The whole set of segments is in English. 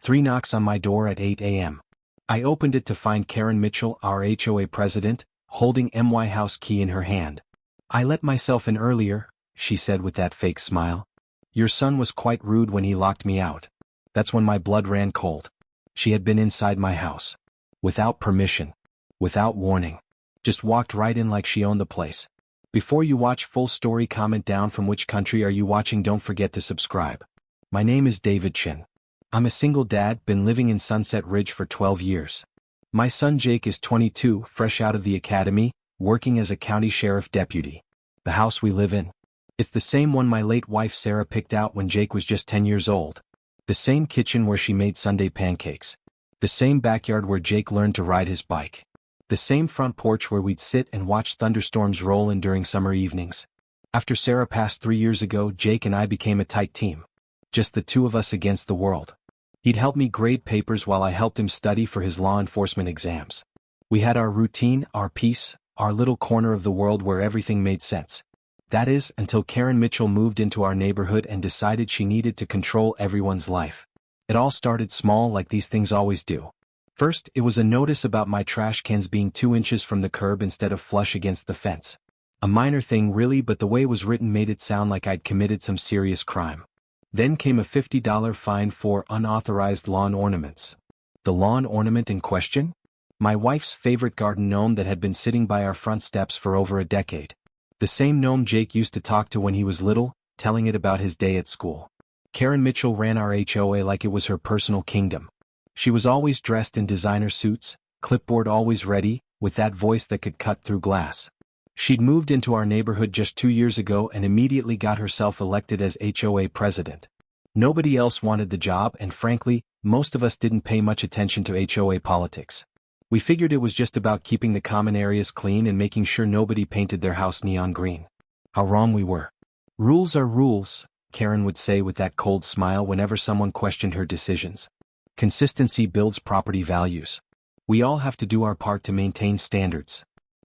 3 knocks on my door at 8 a.m. I opened it to find Karen Mitchell, our HOA president, holding my house key in her hand. "I let myself in earlier," she said with that fake smile. "Your son was quite rude when he locked me out." That's when my blood ran cold. She had been inside my house. Without permission. Without warning. Just walked right in like she owned the place. Before you watch full story, comment down from which country are you watching. Don't forget to subscribe. My name is David Chin. I'm a single dad, been living in Sunset Ridge for 12 years. My son Jake is 22, fresh out of the academy, working as a county sheriff deputy. The house we live in. It's the same one my late wife Sarah picked out when Jake was just 10 years old. The same kitchen where she made Sunday pancakes. The same backyard where Jake learned to ride his bike. The same front porch where we'd sit and watch thunderstorms roll in during summer evenings. After Sarah passed 3 years ago, Jake and I became a tight team. Just the two of us against the world. He'd help me grade papers while I helped him study for his law enforcement exams. We had our routine, our peace, our little corner of the world where everything made sense. That is, until Karen Mitchell moved into our neighborhood and decided she needed to control everyone's life. It all started small, like these things always do. First, it was a notice about my trash cans being 2 inches from the curb instead of flush against the fence. A minor thing really, but the way it was written made it sound like I'd committed some serious crime. Then came a $50 fine for unauthorized lawn ornaments. The lawn ornament in question? My wife's favorite garden gnome that had been sitting by our front steps for over a decade. The same gnome Jake used to talk to when he was little, telling it about his day at school. Karen Mitchell ran our HOA like it was her personal kingdom. She was always dressed in designer suits, clipboard always ready, with that voice that could cut through glass. She'd moved into our neighborhood just 2 years ago and immediately got herself elected as HOA president. Nobody else wanted the job, and frankly, most of us didn't pay much attention to HOA politics. We figured it was just about keeping the common areas clean and making sure nobody painted their house neon green. How wrong we were. "Rules are rules," Karen would say with that cold smile whenever someone questioned her decisions. "Consistency builds property values. We all have to do our part to maintain standards."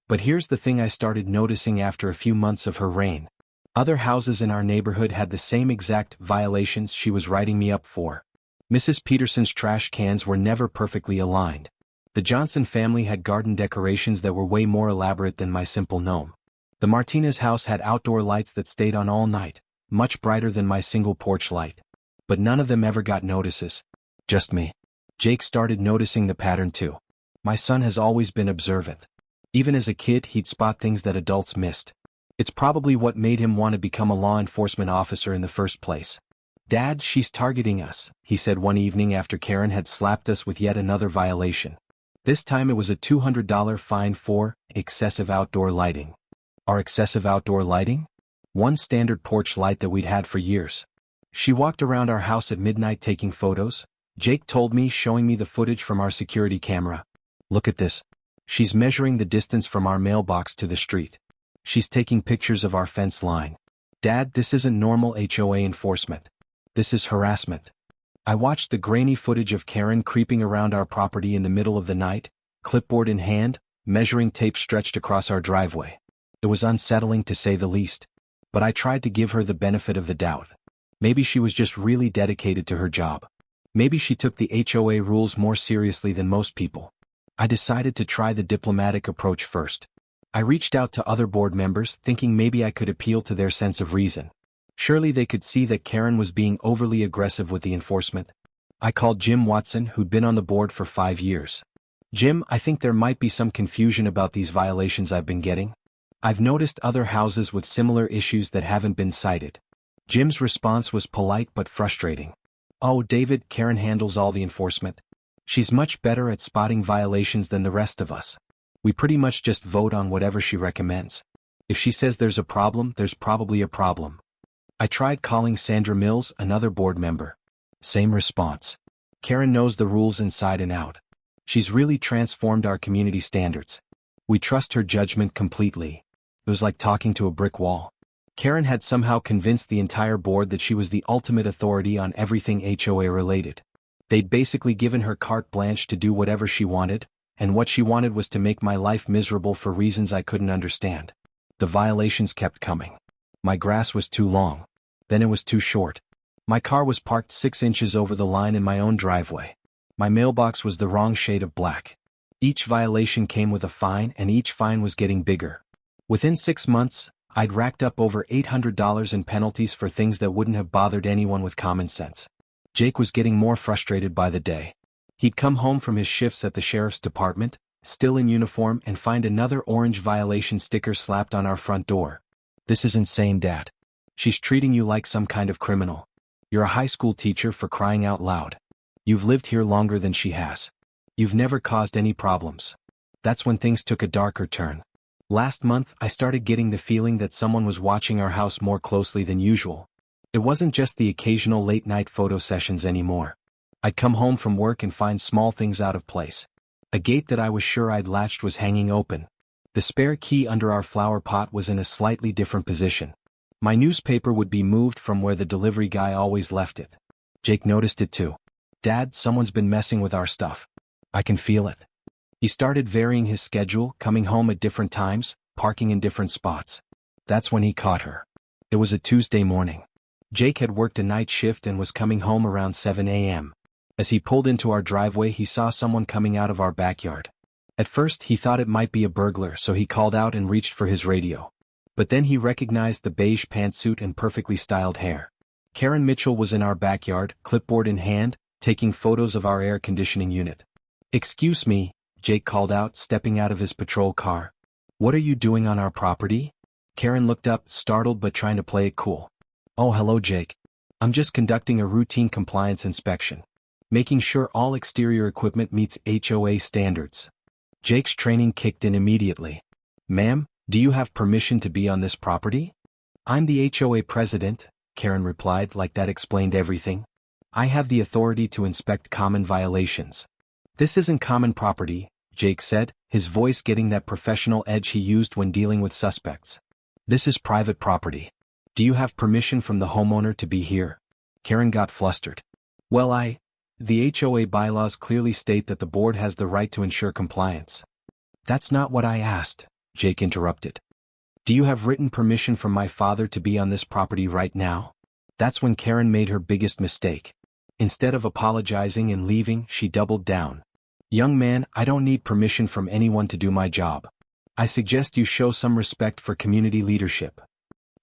But here's the thing I started noticing after a few months of her reign. Other houses in our neighborhood had the same exact violations she was writing me up for. Mrs. Peterson's trash cans were never perfectly aligned. The Johnson family had garden decorations that were way more elaborate than my simple gnome. The Martinez house had outdoor lights that stayed on all night, much brighter than my single porch light. But none of them ever got notices. Just me. Jake started noticing the pattern too. My son has always been observant. Even as a kid, he'd spot things that adults missed. It's probably what made him want to become a law enforcement officer in the first place. "Dad, she's targeting us," he said one evening after Karen had slapped us with yet another violation. This time it was a $200 fine for excessive outdoor lighting. Our excessive outdoor lighting? One standard porch light that we'd had for years. "She walked around our house at midnight taking photos," Jake told me, showing me the footage from our security camera. "Look at this. She's measuring the distance from our mailbox to the street. She's taking pictures of our fence line. Dad, this isn't normal HOA enforcement. This is harassment." I watched the grainy footage of Karen creeping around our property in the middle of the night, clipboard in hand, measuring tape stretched across our driveway. It was unsettling to say the least. But I tried to give her the benefit of the doubt. Maybe she was just really dedicated to her job. Maybe she took the HOA rules more seriously than most people. I decided to try the diplomatic approach first. I reached out to other board members, thinking maybe I could appeal to their sense of reason. Surely they could see that Karen was being overly aggressive with the enforcement. I called Jim Watson, who'd been on the board for 5 years. "Jim, I think there might be some confusion about these violations I've been getting. I've noticed other houses with similar issues that haven't been cited." Jim's response was polite but frustrating. "Oh, David, Karen handles all the enforcement. She's much better at spotting violations than the rest of us. We pretty much just vote on whatever she recommends. If she says there's a problem, there's probably a problem." I tried calling Sandra Mills, another board member. Same response. "Karen knows the rules inside and out. She's really transformed our community standards. We trust her judgment completely." It was like talking to a brick wall. Karen had somehow convinced the entire board that she was the ultimate authority on everything HOA related. They'd basically given her carte blanche to do whatever she wanted, and what she wanted was to make my life miserable for reasons I couldn't understand. The violations kept coming. My grass was too long. Then it was too short. My car was parked 6 inches over the line in my own driveway. My mailbox was the wrong shade of black. Each violation came with a fine, and each fine was getting bigger. Within 6 months, I'd racked up over $800 in penalties for things that wouldn't have bothered anyone with common sense. Jake was getting more frustrated by the day. He'd come home from his shifts at the sheriff's department, still in uniform, and find another orange violation sticker slapped on our front door. "This is insane, Dad. She's treating you like some kind of criminal. You're a high school teacher, for crying out loud. You've lived here longer than she has. You've never caused any problems." That's when things took a darker turn. Last month, I started getting the feeling that someone was watching our house more closely than usual. It wasn't just the occasional late-night photo sessions anymore. I'd come home from work and find small things out of place. A gate that I was sure I'd latched was hanging open. The spare key under our flower pot was in a slightly different position. My newspaper would be moved from where the delivery guy always left it. Jake noticed it too. "Dad, someone's been messing with our stuff. I can feel it." He started varying his schedule, coming home at different times, parking in different spots. That's when he caught her. It was a Tuesday morning. Jake had worked a night shift and was coming home around 7 a.m. As he pulled into our driveway, he saw someone coming out of our backyard. At first, he thought it might be a burglar, so he called out and reached for his radio. But then he recognized the beige pantsuit and perfectly styled hair. Karen Mitchell was in our backyard, clipboard in hand, taking photos of our air conditioning unit. "Excuse me," Jake called out, stepping out of his patrol car. "What are you doing on our property?" Karen looked up, startled but trying to play it cool. "Oh, hello, Jake. I'm just conducting a routine compliance inspection, making sure all exterior equipment meets HOA standards." Jake's training kicked in immediately. "Ma'am, do you have permission to be on this property?" "I'm the HOA president," Karen replied, like that explained everything. "I have the authority to inspect common violations." "This isn't common property," Jake said, his voice getting that professional edge he used when dealing with suspects. "This is private property. Do you have permission from the homeowner to be here?" Karen got flustered. "Well, the HOA bylaws clearly state that the board has the right to ensure compliance." "That's not what I asked," Jake interrupted. "Do you have written permission from my father to be on this property right now?" That's when Karen made her biggest mistake. Instead of apologizing and leaving, she doubled down. "Young man, I don't need permission from anyone to do my job. I suggest you show some respect for community leadership."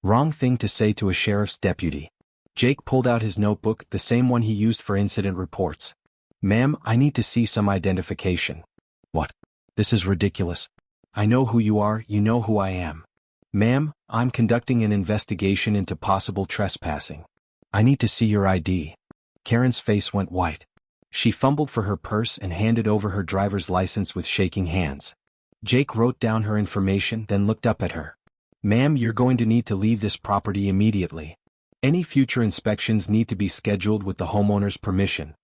Wrong thing to say to a sheriff's deputy. Jake pulled out his notebook, the same one he used for incident reports. "Ma'am, I need to see some identification." "What? This is ridiculous. I know who you are, you know who I am." "Ma'am, I'm conducting an investigation into possible trespassing. I need to see your ID." Karen's face went white. She fumbled for her purse and handed over her driver's license with shaking hands. Jake wrote down her information, then looked up at her. "Ma'am, you're going to need to leave this property immediately. Any future inspections need to be scheduled with the homeowner's permission."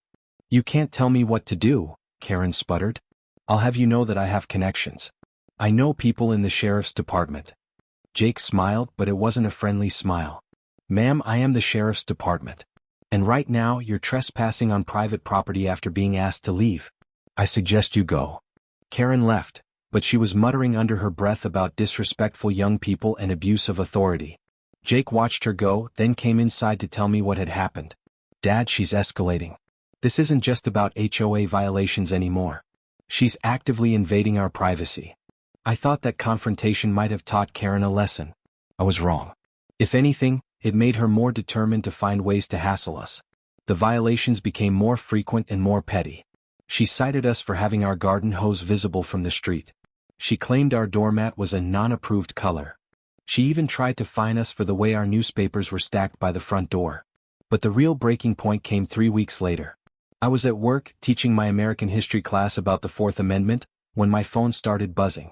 "You can't tell me what to do," Karen sputtered. "I'll have you know that I have connections. I know people in the sheriff's department." Jake smiled, but it wasn't a friendly smile. "Ma'am, I am the sheriff's department. And right now you're trespassing on private property after being asked to leave. I suggest you go." Karen left, but she was muttering under her breath about disrespectful young people and abuse of authority. Jake watched her go, then came inside to tell me what had happened. "Dad, she's escalating. This isn't just about HOA violations anymore. She's actively invading our privacy." I thought that confrontation might have taught Karen a lesson. I was wrong. If anything, it made her more determined to find ways to hassle us. The violations became more frequent and more petty. She cited us for having our garden hose visible from the street. She claimed our doormat was a non-approved color. She even tried to fine us for the way our newspapers were stacked by the front door. But the real breaking point came 3 weeks later. I was at work, teaching my American history class about the Fourth Amendment, when my phone started buzzing.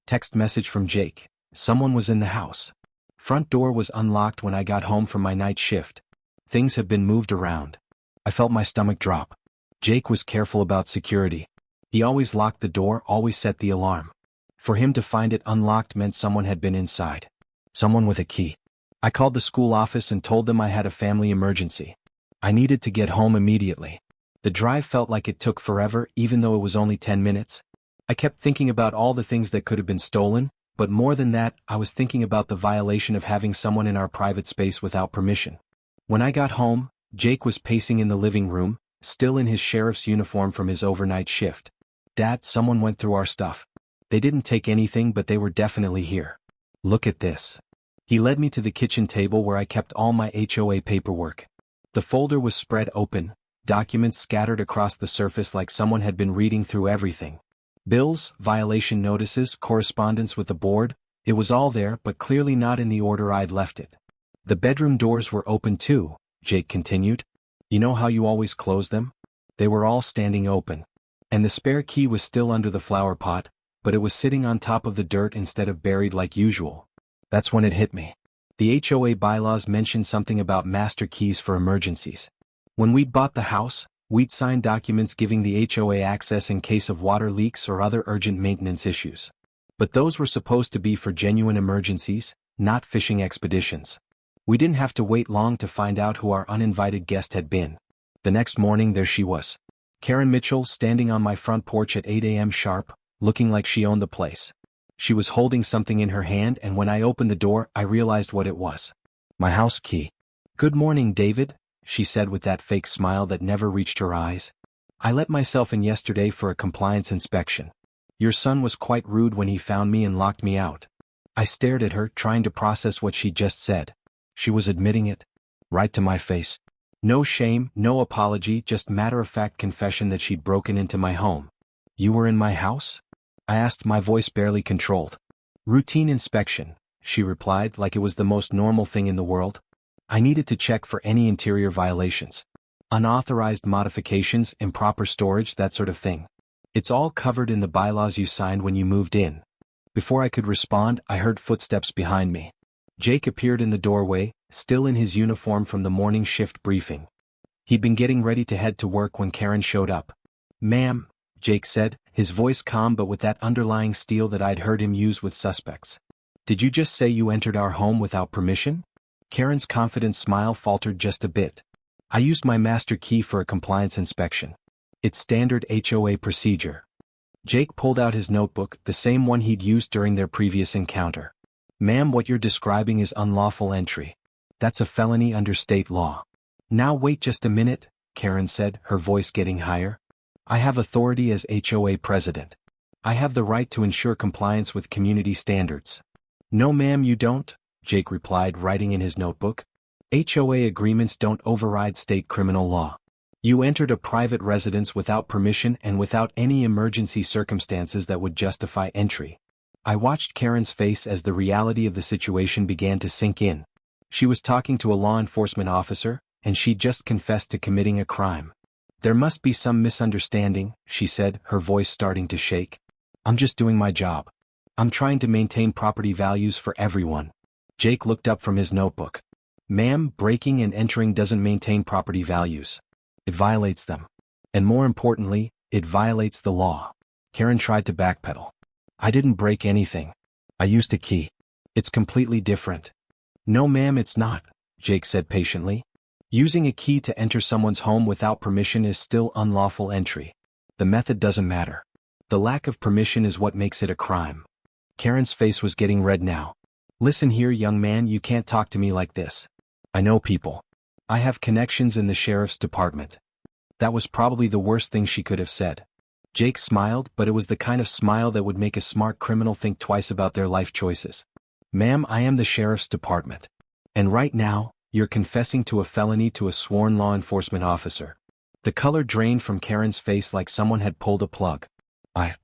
Text message from Jake. Someone was in the house. Front door was unlocked when I got home from my night shift. Things have been moved around. I felt my stomach drop. Jake was careful about security. He always locked the door, always set the alarm. For him to find it unlocked meant someone had been inside. Someone with a key. I called the school office and told them I had a family emergency. I needed to get home immediately. The drive felt like it took forever, even though it was only 10 minutes. I kept thinking about all the things that could have been stolen, but more than that, I was thinking about the violation of having someone in our private space without permission. When I got home, Jake was pacing in the living room, still in his sheriff's uniform from his overnight shift. "Dad, someone went through our stuff. They didn't take anything, but they were definitely here. Look at this." He led me to the kitchen table where I kept all my HOA paperwork. The folder was spread open, documents scattered across the surface like someone had been reading through everything. Bills, violation notices, correspondence with the board, it was all there, but clearly not in the order I'd left it. "The bedroom doors were open too," Jake continued. "You know how you always close them? They were all standing open. And the spare key was still under the flower pot, but it was sitting on top of the dirt instead of buried like usual." That's when it hit me. The HOA bylaws mentioned something about master keys for emergencies. When we'd bought the house, we'd signed documents giving the HOA access in case of water leaks or other urgent maintenance issues. But those were supposed to be for genuine emergencies, not fishing expeditions. We didn't have to wait long to find out who our uninvited guest had been. The next morning there she was. Karen Mitchell standing on my front porch at 8 a.m. sharp, looking like she owned the place. She was holding something in her hand, and when I opened the door I realized what it was. My house key. "Good morning, David," she said with that fake smile that never reached her eyes. "I let myself in yesterday for a compliance inspection. Your son was quite rude when he found me and locked me out." I stared at her, trying to process what she'd just said. She was admitting it. Right to my face. No shame, no apology, just matter-of-fact confession that she'd broken into my home. "You were in my house?" I asked, my voice barely controlled. "Routine inspection," she replied like it was the most normal thing in the world. "I needed to check for any interior violations. Unauthorized modifications, improper storage, that sort of thing. It's all covered in the bylaws you signed when you moved in." Before I could respond, I heard footsteps behind me. Jake appeared in the doorway, still in his uniform from the morning shift briefing. He'd been getting ready to head to work when Karen showed up. "Ma'am," Jake said, his voice calm but with that underlying steel that I'd heard him use with suspects. "Did you just say you entered our home without permission?" Karen's confident smile faltered just a bit. "I used my master key for a compliance inspection. It's standard HOA procedure." Jake pulled out his notebook, the same one he'd used during their previous encounter. "Ma'am, what you're describing is unlawful entry. That's a felony under state law." "Now wait just a minute," Karen said, her voice getting higher. "I have authority as HOA president. I have the right to ensure compliance with community standards." "No ma'am, you don't," Jake replied, writing in his notebook. "HOA agreements don't override state criminal law. You entered a private residence without permission and without any emergency circumstances that would justify entry." I watched Karen's face as the reality of the situation began to sink in. She was talking to a law enforcement officer, and she'd just confessed to committing a crime. "There must be some misunderstanding," she said, her voice starting to shake. "I'm just doing my job. I'm trying to maintain property values for everyone." Jake looked up from his notebook. "Ma'am, breaking and entering doesn't maintain property values. It violates them. And more importantly, it violates the law." Karen tried to backpedal. "I didn't break anything. I used a key. It's completely different." "No ma'am, it's not," Jake said patiently. "Using a key to enter someone's home without permission is still unlawful entry. The method doesn't matter. The lack of permission is what makes it a crime." Karen's face was getting red now. "Listen here, young man, you can't talk to me like this. I know people. I have connections in the sheriff's department." That was probably the worst thing she could have said. Jake smiled, but it was the kind of smile that would make a smart criminal think twice about their life choices. "Ma'am, I am the sheriff's department. And right now, you're confessing to a felony to a sworn law enforcement officer." The color drained from Karen's face like someone had pulled a plug.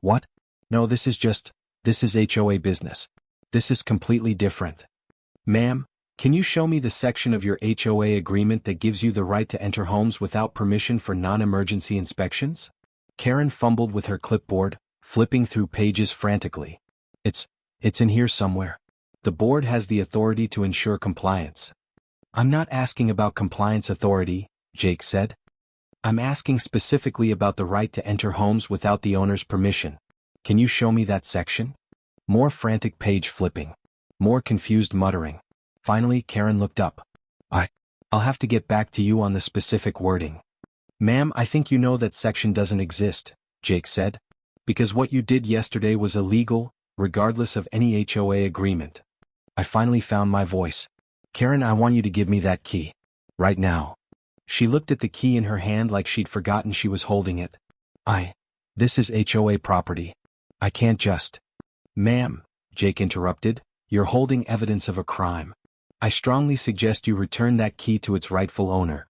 What? "No, this is HOA business. This is completely different." "Ma'am, can you show me the section of your HOA agreement that gives you the right to enter homes without permission for non-emergency inspections?" Karen fumbled with her clipboard, flipping through pages frantically. It's in here somewhere. The board has the authority to ensure compliance." "I'm not asking about compliance authority," Jake said. "I'm asking specifically about the right to enter homes without the owner's permission. Can you show me that section?" More frantic page flipping. More confused muttering. Finally, Karen looked up. I'll have to get back to you on the specific wording." "Ma'am, I think you know that section doesn't exist," Jake said. "Because what you did yesterday was illegal, regardless of any HOA agreement." I finally found my voice. "Karen, I want you to give me that key. Right now." She looked at the key in her hand like she'd forgotten she was holding it. This is HOA property. I can't just. Ma'am, Jake interrupted, you're holding evidence of a crime. I strongly suggest you return that key to its rightful owner.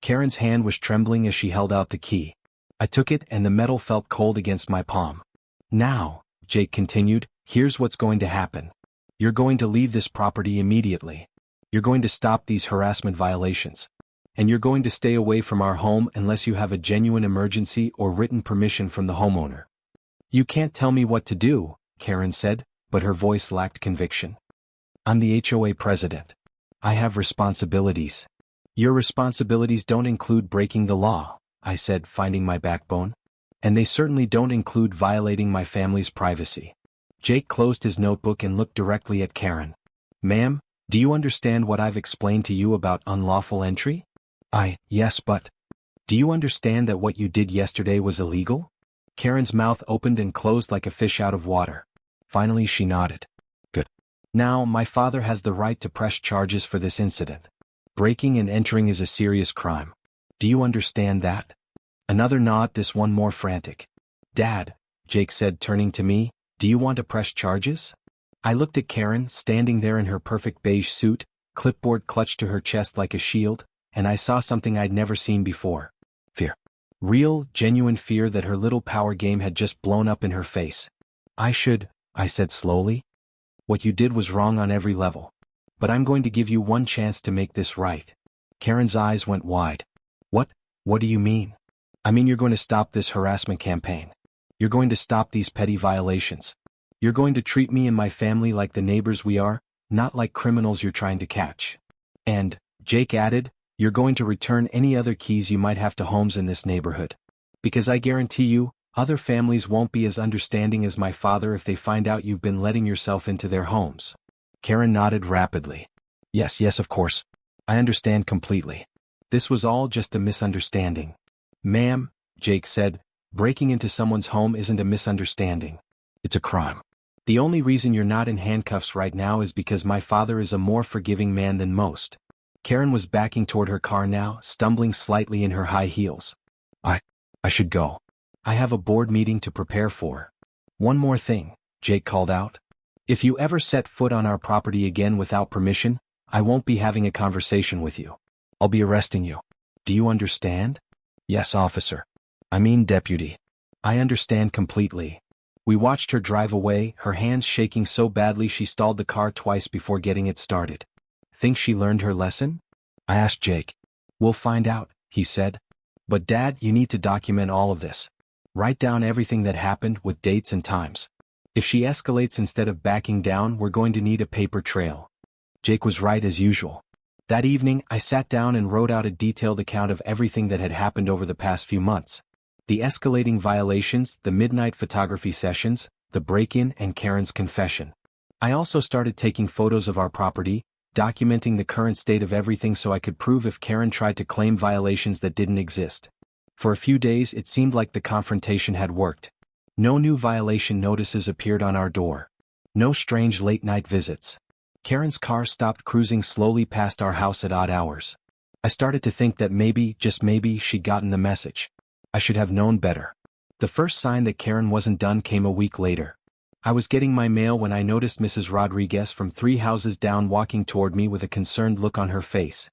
Karen's hand was trembling as she held out the key. I took it and the metal felt cold against my palm. Now, Jake continued, here's what's going to happen. You're going to leave this property immediately. You're going to stop these harassment violations. And you're going to stay away from our home unless you have a genuine emergency or written permission from the homeowner. You can't tell me what to do, Karen said, but her voice lacked conviction. I'm the HOA president. I have responsibilities. Your responsibilities don't include breaking the law, I said, finding my backbone. And they certainly don't include violating my family's privacy. Jake closed his notebook and looked directly at Karen. Ma'am, do you understand what I've explained to you about unlawful entry? Yes, but. Do you understand that what you did yesterday was illegal? Karen's mouth opened and closed like a fish out of water. Finally she nodded. Good. Now my father has the right to press charges for this incident. Breaking and entering is a serious crime. Do you understand that? Another nod, this one more frantic. Dad, Jake said, turning to me, do you want to press charges? I looked at Karen, standing there in her perfect beige suit, clipboard clutched to her chest like a shield, and I saw something I'd never seen before. Fear. Real, genuine fear that her little power game had just blown up in her face. I said slowly. What you did was wrong on every level. But I'm going to give you one chance to make this right. Karen's eyes went wide. What do you mean? I mean you're going to stop this harassment campaign. You're going to stop these petty violations. You're going to treat me and my family like the neighbors we are, not like criminals you're trying to catch. And, Jake added, you're going to return any other keys you might have to homes in this neighborhood. Because I guarantee you, other families won't be as understanding as my father if they find out you've been letting yourself into their homes. Karen nodded rapidly. Yes, of course. I understand completely. This was all just a misunderstanding. Ma'am, Jake said, breaking into someone's home isn't a misunderstanding. It's a crime. The only reason you're not in handcuffs right now is because my father is a more forgiving man than most. Karen was backing toward her car now, stumbling slightly in her high heels. I should go. I have a board meeting to prepare for. One more thing, Jake called out. If you ever set foot on our property again without permission, I won't be having a conversation with you. I'll be arresting you. Do you understand? Yes, officer. I mean, deputy. I understand completely. We watched her drive away, her hands shaking so badly she stalled the car twice before getting it started. Think she learned her lesson? I asked Jake. We'll find out, he said. But Dad, you need to document all of this. Write down everything that happened with dates and times. If she escalates instead of backing down, we're going to need a paper trail. Jake was right as usual. That evening, I sat down and wrote out a detailed account of everything that had happened over the past few months. The escalating violations, the midnight photography sessions, the break-in, and Karen's confession. I also started taking photos of our property, documenting the current state of everything so I could prove if Karen tried to claim violations that didn't exist. For a few days it seemed like the confrontation had worked. No new violation notices appeared on our door. No strange late-night visits. Karen's car stopped cruising slowly past our house at odd hours. I started to think that maybe, just maybe, she'd gotten the message. I should have known better. The first sign that Karen wasn't done came a week later. I was getting my mail when I noticed Mrs. Rodriguez from 3 houses down walking toward me with a concerned look on her face.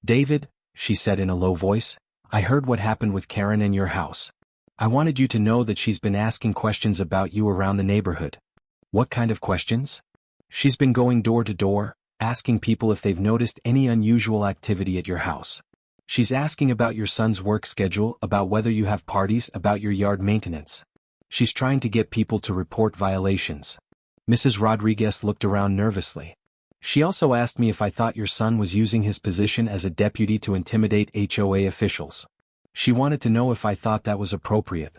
David, she said in a low voice, I heard what happened with Karen in your house. I wanted you to know that she's been asking questions about you around the neighborhood. What kind of questions? She's been going door to door, asking people if they've noticed any unusual activity at your house. She's asking about your son's work schedule, about whether you have parties, about your yard maintenance. She's trying to get people to report violations. Mrs. Rodriguez looked around nervously. She also asked me if I thought your son was using his position as a deputy to intimidate HOA officials. She wanted to know if I thought that was appropriate.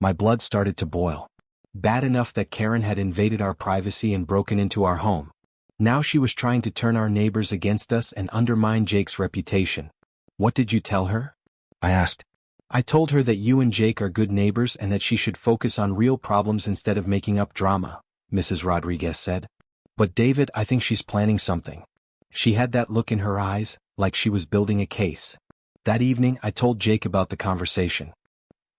My blood started to boil. Bad enough that Karen had invaded our privacy and broken into our home. Now she was trying to turn our neighbors against us and undermine Jake's reputation. What did you tell her? I asked. I told her that you and Jake are good neighbors and that she should focus on real problems instead of making up drama, Mrs. Rodriguez said. But David, I think she's planning something. She had that look in her eyes, like she was building a case. That evening I told Jake about the conversation.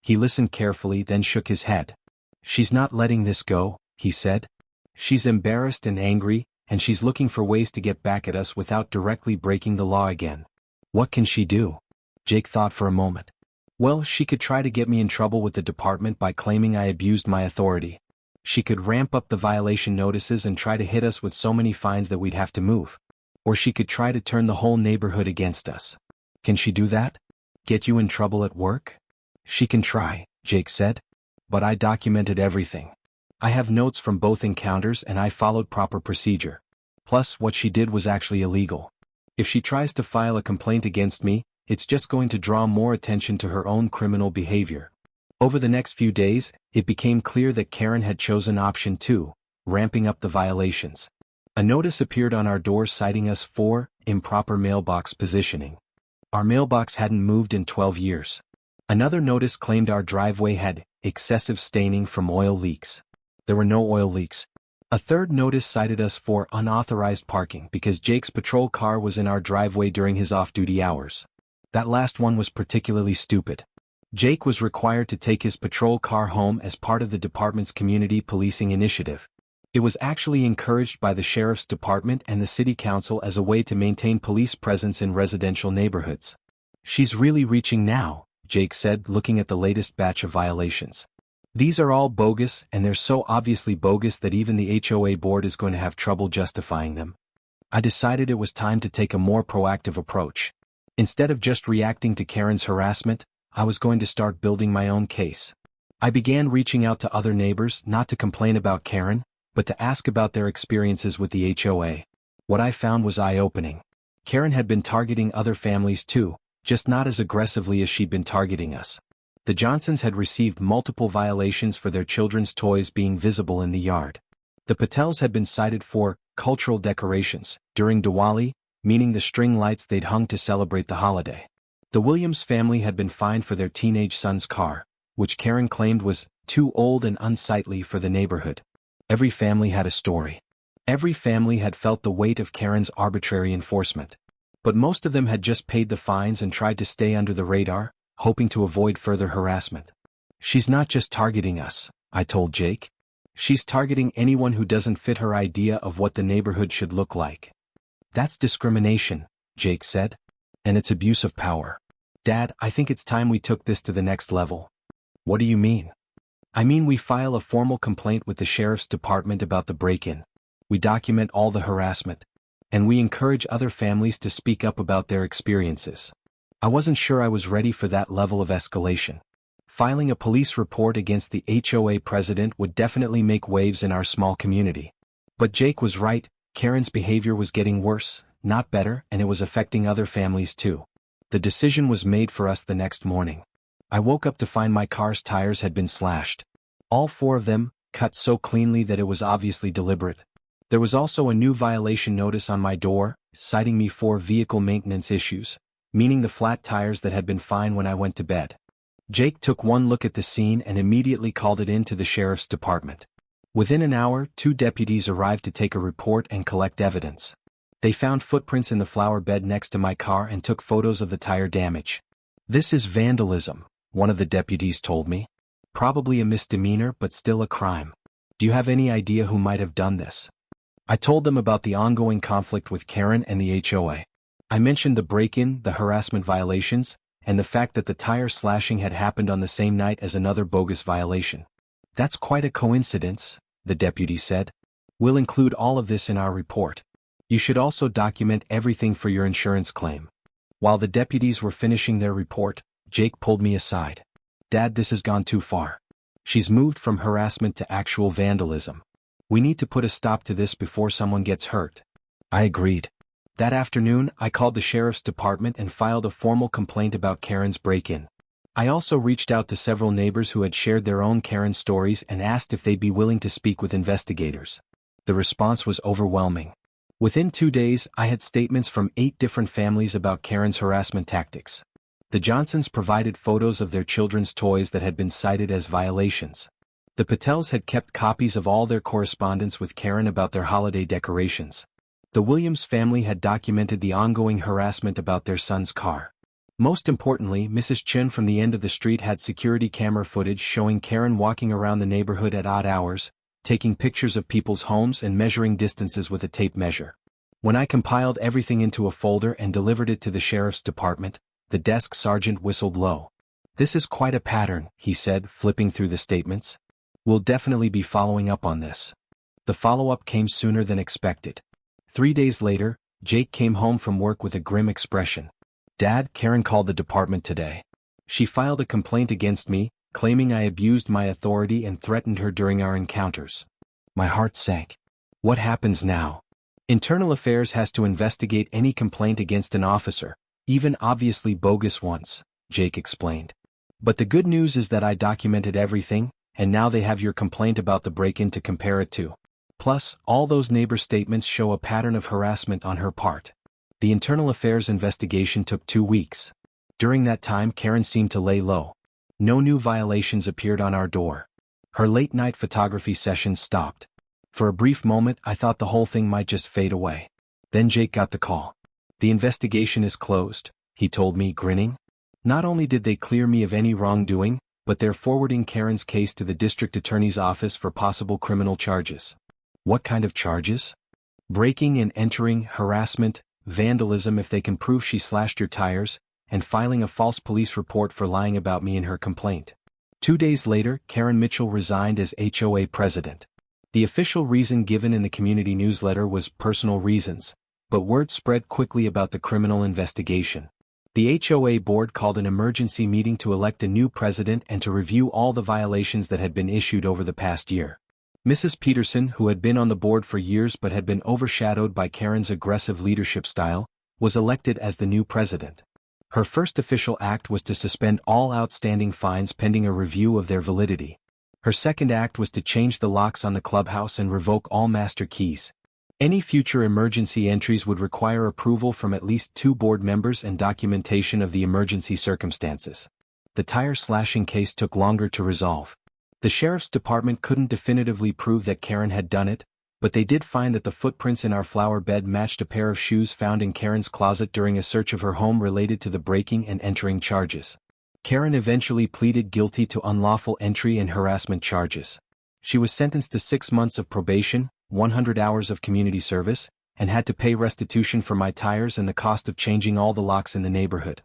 He listened carefully, then shook his head. "She's not letting this go," he said. "She's embarrassed and angry, and she's looking for ways to get back at us without directly breaking the law again." "What can she do?" Jake thought for a moment. "Well, she could try to get me in trouble with the department by claiming I abused my authority. She could ramp up the violation notices and try to hit us with so many fines that we'd have to move. Or she could try to turn the whole neighborhood against us." "Can she do that? Get you in trouble at work?" "She can try," Jake said. "But I documented everything. I have notes from both encounters and I followed proper procedure. Plus, what she did was actually illegal. If she tries to file a complaint against me, it's just going to draw more attention to her own criminal behavior." Over the next few days, it became clear that Karen had chosen option 2, ramping up the violations. A notice appeared on our door citing us for improper mailbox positioning. Our mailbox hadn't moved in 12 years. Another notice claimed our driveway had excessive staining from oil leaks. There were no oil leaks. A third notice cited us for unauthorized parking because Jake's patrol car was in our driveway during his off-duty hours. That last one was particularly stupid. Jake was required to take his patrol car home as part of the department's community policing initiative. It was actually encouraged by the sheriff's department and the city council as a way to maintain police presence in residential neighborhoods. "She's really reaching now," Jake said, looking at the latest batch of violations. "These are all bogus, and they're so obviously bogus that even the HOA board is going to have trouble justifying them." I decided it was time to take a more proactive approach. Instead of just reacting to Karen's harassment, I was going to start building my own case. I began reaching out to other neighbors, not to complain about Karen, but to ask about their experiences with the HOA. What I found was eye-opening. Karen had been targeting other families too, just not as aggressively as she'd been targeting us. The Johnsons had received multiple violations for their children's toys being visible in the yard. The Patels had been cited for cultural decorations during Diwali, meaning the string lights they'd hung to celebrate the holiday. The Williams family had been fined for their teenage son's car, which Karen claimed was too old and unsightly for the neighborhood. Every family had a story. Every family had felt the weight of Karen's arbitrary enforcement. But most of them had just paid the fines and tried to stay under the radar, hoping to avoid further harassment. "She's not just targeting us," I told Jake. "She's targeting anyone who doesn't fit her idea of what the neighborhood should look like." "That's discrimination," Jake said. "And it's abuse of power." "Dad, I think it's time we took this to the next level." "What do you mean?" "I mean we file a formal complaint with the sheriff's department about the break-in. We document all the harassment. And we encourage other families to speak up about their experiences." I wasn't sure I was ready for that level of escalation. Filing a police report against the HOA president would definitely make waves in our small community. But Jake was right, Karen's behavior was getting worse, not better, and it was affecting other families too. The decision was made for us the next morning. I woke up to find my car's tires had been slashed. All 4 of them, cut so cleanly that it was obviously deliberate. There was also a new violation notice on my door, citing me for vehicle maintenance issues, meaning the flat tires that had been fine when I went to bed. Jake took one look at the scene and immediately called it in to the sheriff's department. Within an hour, 2 deputies arrived to take a report and collect evidence. They found footprints in the flower bed next to my car and took photos of the tire damage. "This is vandalism," one of the deputies told me. "Probably a misdemeanor but still a crime. Do you have any idea who might have done this?" I told them about the ongoing conflict with Karen and the HOA. I mentioned the break-in, the harassment violations, and the fact that the tire slashing had happened on the same night as another bogus violation. "That's quite a coincidence," the deputy said. "We'll include all of this in our report. You should also document everything for your insurance claim." While the deputies were finishing their report, Jake pulled me aside. "Dad, this has gone too far. She's moved from harassment to actual vandalism. We need to put a stop to this before someone gets hurt." I agreed. That afternoon, I called the sheriff's department and filed a formal complaint about Karen's break-in. I also reached out to several neighbors who had shared their own Karen stories and asked if they'd be willing to speak with investigators. The response was overwhelming. Within 2 days, I had statements from 8 different families about Karen's harassment tactics. The Johnsons provided photos of their children's toys that had been cited as violations. The Patels had kept copies of all their correspondence with Karen about their holiday decorations. The Williams family had documented the ongoing harassment about their son's car. Most importantly, Mrs. Chen from the end of the street had security camera footage showing Karen walking around the neighborhood at odd hours, taking pictures of people's homes and measuring distances with a tape measure. When I compiled everything into a folder and delivered it to the sheriff's department, the desk sergeant whistled low. "This is quite a pattern," he said, flipping through the statements. "We'll definitely be following up on this." The follow-up came sooner than expected. 3 days later, Jake came home from work with a grim expression. "Dad, Karen called the department today. She filed a complaint against me, claiming I abused my authority and threatened her during our encounters." My heart sank. What happens now? Internal Affairs has to investigate any complaint against an officer, even obviously bogus ones, Jake explained. "But the good news is that I documented everything, and now they have your complaint about the break-in to compare it to. Plus, all those neighbor statements show a pattern of harassment on her part." The Internal Affairs investigation took 2 weeks. During that time, Karen seemed to lay low. No new violations appeared on our door. Her late-night photography sessions stopped. For a brief moment, I thought the whole thing might just fade away. Then Jake got the call. "The investigation is closed," he told me, grinning. "Not only did they clear me of any wrongdoing, but they're forwarding Karen's case to the district attorney's office for possible criminal charges." "What kind of charges?" "Breaking and entering, harassment, vandalism if they can prove she slashed your tires, and filing a false police report for lying about me in her complaint." 2 days later, Karen Mitchell resigned as HOA president. The official reason given in the community newsletter was personal reasons, but word spread quickly about the criminal investigation. The HOA board called an emergency meeting to elect a new president and to review all the violations that had been issued over the past year. Mrs. Peterson, who had been on the board for years but had been overshadowed by Karen's aggressive leadership style, was elected as the new president. Her first official act was to suspend all outstanding fines pending a review of their validity. Her second act was to change the locks on the clubhouse and revoke all master keys. Any future emergency entries would require approval from at least 2 board members and documentation of the emergency circumstances. The tire slashing case took longer to resolve. The sheriff's department couldn't definitively prove that Karen had done it, but they did find that the footprints in our flower bed matched a pair of shoes found in Karen's closet during a search of her home related to the breaking and entering charges. Karen eventually pleaded guilty to unlawful entry and harassment charges. She was sentenced to 6 months of probation, 100 hours of community service, and had to pay restitution for my tires and the cost of changing all the locks in the neighborhood.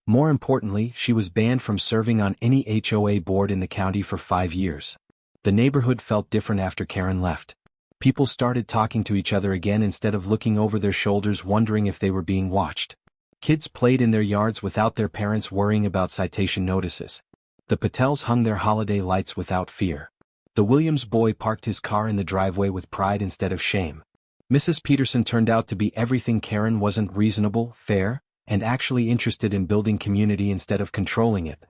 More importantly, she was banned from serving on any HOA board in the county for 5 years. The neighborhood felt different after Karen left. People started talking to each other again instead of looking over their shoulders wondering if they were being watched. Kids played in their yards without their parents worrying about citation notices. The Patels hung their holiday lights without fear. The Williams boy parked his car in the driveway with pride instead of shame. Mrs. Peterson turned out to be everything Karen wasn't: reasonable, fair, and actually interested in building community instead of controlling it.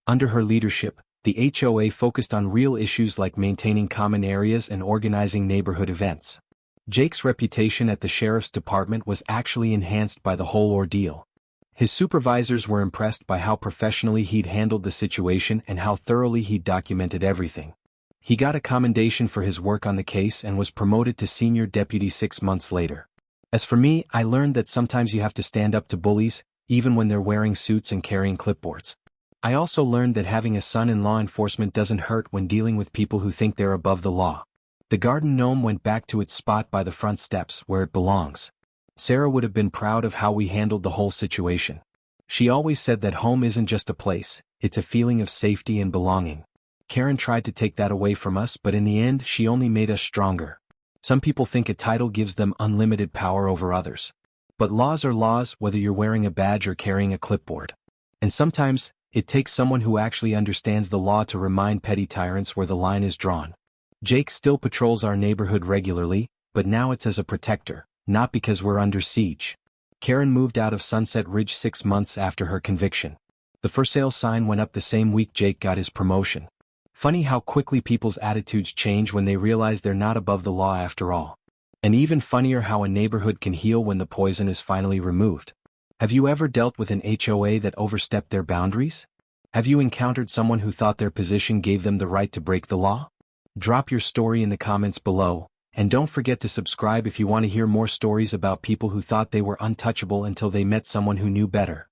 Under her leadership, the HOA focused on real issues like maintaining common areas and organizing neighborhood events. Jake's reputation at the sheriff's department was actually enhanced by the whole ordeal. His supervisors were impressed by how professionally he'd handled the situation and how thoroughly he'd documented everything. He got a commendation for his work on the case and was promoted to senior deputy 6 months later. As for me, I learned that sometimes you have to stand up to bullies, even when they're wearing suits and carrying clipboards. I also learned that having a son in law enforcement doesn't hurt when dealing with people who think they're above the law. The garden gnome went back to its spot by the front steps where it belongs. Sarah would have been proud of how we handled the whole situation. She always said that home isn't just a place, it's a feeling of safety and belonging. Karen tried to take that away from us, but in the end she only made us stronger. Some people think a title gives them unlimited power over others. But laws are laws whether you're wearing a badge or carrying a clipboard. And sometimes, it takes someone who actually understands the law to remind petty tyrants where the line is drawn. Jake still patrols our neighborhood regularly, but now it's as a protector, not because we're under siege. Karen moved out of Sunset Ridge 6 months after her conviction. The for sale sign went up the same week Jake got his promotion. Funny how quickly people's attitudes change when they realize they're not above the law after all. And even funnier how a neighborhood can heal when the poison is finally removed. Have you ever dealt with an HOA that overstepped their boundaries? Have you encountered someone who thought their position gave them the right to break the law? Drop your story in the comments below, and don't forget to subscribe if you want to hear more stories about people who thought they were untouchable until they met someone who knew better.